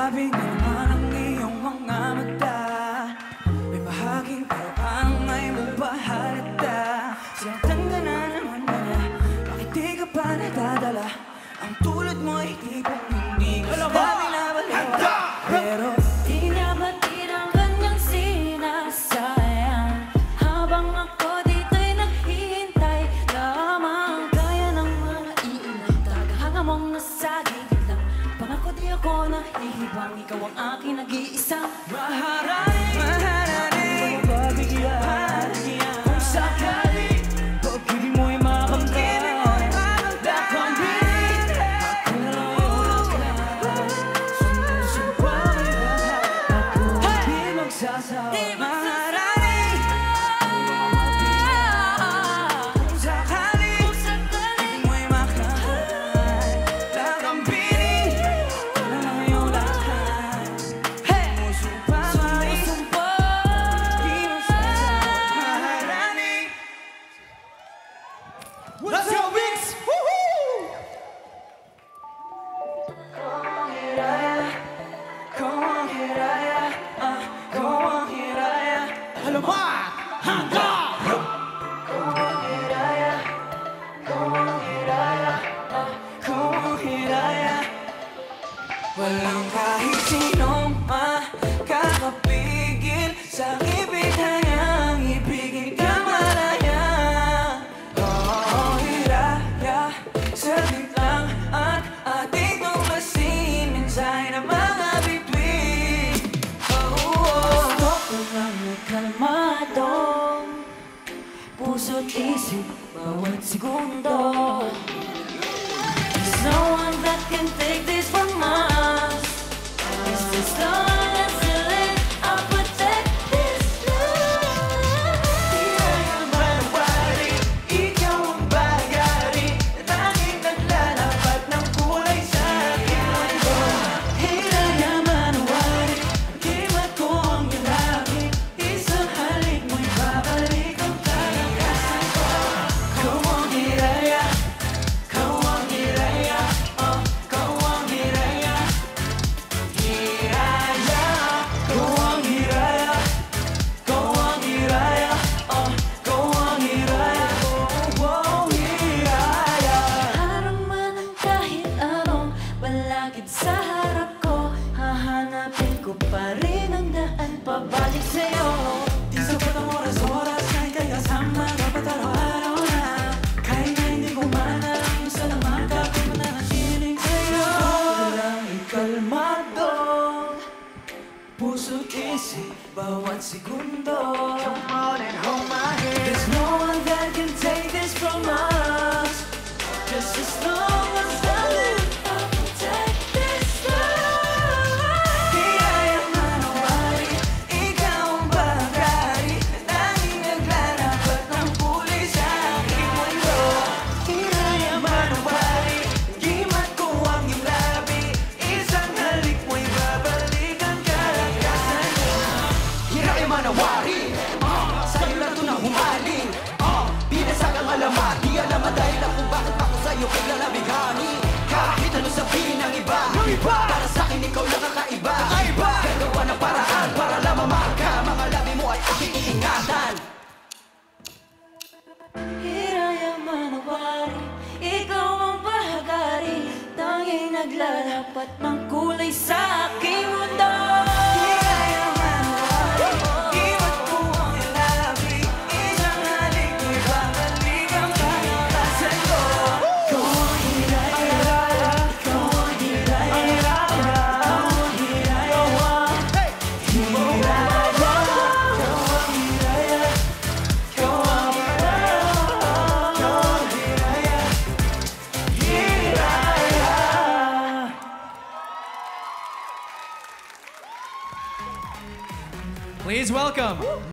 Sabi nga naman ang iyong mga mata, may bahaging parang ay mong bahalata. Sinatang ka na naman na, bakit di ka pa nadadala? Ang tulad mo ay tipong hindi ka sabi na baliwa. Pero di niya batid ang kanyang sinasayang, habang ako dito'y naghihintay lamang. Kaya ng mga iinay, tagahanga mong nasa gigit lang. Pangako di ako nahihibang, ikaw ang aking nag-iisang maharani, maharani, mababigyan kung sakali pag-ibig mo'y makamtan. Lakambin, ako lang sumusumpang lahat. Ako di magsasawa. Maharani, kung sakali pag-ibig mo'y makamtan. Lakambin, ako lang iyong lahat. Sumusumpang di magsasawa. Maharani. Let's go, Vince! Woohoo! Kung hiraya, kung hiraya, kung hiraya, Alamat! Handa! kung hiraya, kung hiraya, kung hiraya. Walang kahit sinong makakapigil sa ibig kanyang ibigin ka malaya. Oh, hiraya, saglit lang at ating tuklasin mensahe ng mga bituin. gusto ko lang may kalmado, puso't isip bawat segundo. There's no one that can take this from us. It's as long as you live, I'll protect this love. Hiraya manawari, ikaw ang bagari, tanging naglalapat ng kulay sa aking mundo. Hiraya manawari, kimat ko ang lalaki, isang halik mo'y babalik ang kalakasan ko. Kau ang hiraya, kau ang hiraya, kau ang hiraya. Hiraya, kau ang hiraya, kau ang hiraya, kau ang hiraya, oh, hiraya. Harang man ang kahit anong balakid sa harap ko, hahanapin ko pa rin ang daan pabalik sa'yo. Di sapat ang oras-oras, kahit kay kasama dapat araw-araw na. Kahit na hindi ko manang, isa lamang kapag mananatiling sa'yo. Gusto ko lang ikalmado, puso't isip bawat segundo. Come on and hold my hand. There's no one that can take this from us. Just as long as I live, I'll protect this love. Hiraya manawari, ikaw ang bagari, tanging naglalapat ng kulay sa aking mundo. Hiraya manawari, gimat ko ang iyong labi, isang halik mo'y babalik ang kalakasan ko. Hiraya manawari! Sa'yo lang ito na humaling! Binasag ang alamat, di alaman dahil ako bakit ako sa'yo kailalabigani. Kahit ano sabihin ng iba, para sa'kin ikaw lang kakaiba. Gagawa ng paraan para lang mamaka, mga labi mo ay aking iingatan. Hiraya manawari, ikaw ang bahagari, tanging naglalapat ng kulay sa aking mundo. Hiraya manawari, gimat ko ang iyong labi, isang halik mo'y babalik ang kalakasan ko. Kau ang hiraya, kau ang hiraya, kau ang hiraya, hiraya, kau ang hiraya, kau ang hiraya, kau ang hiraya, hiraya. Please welcome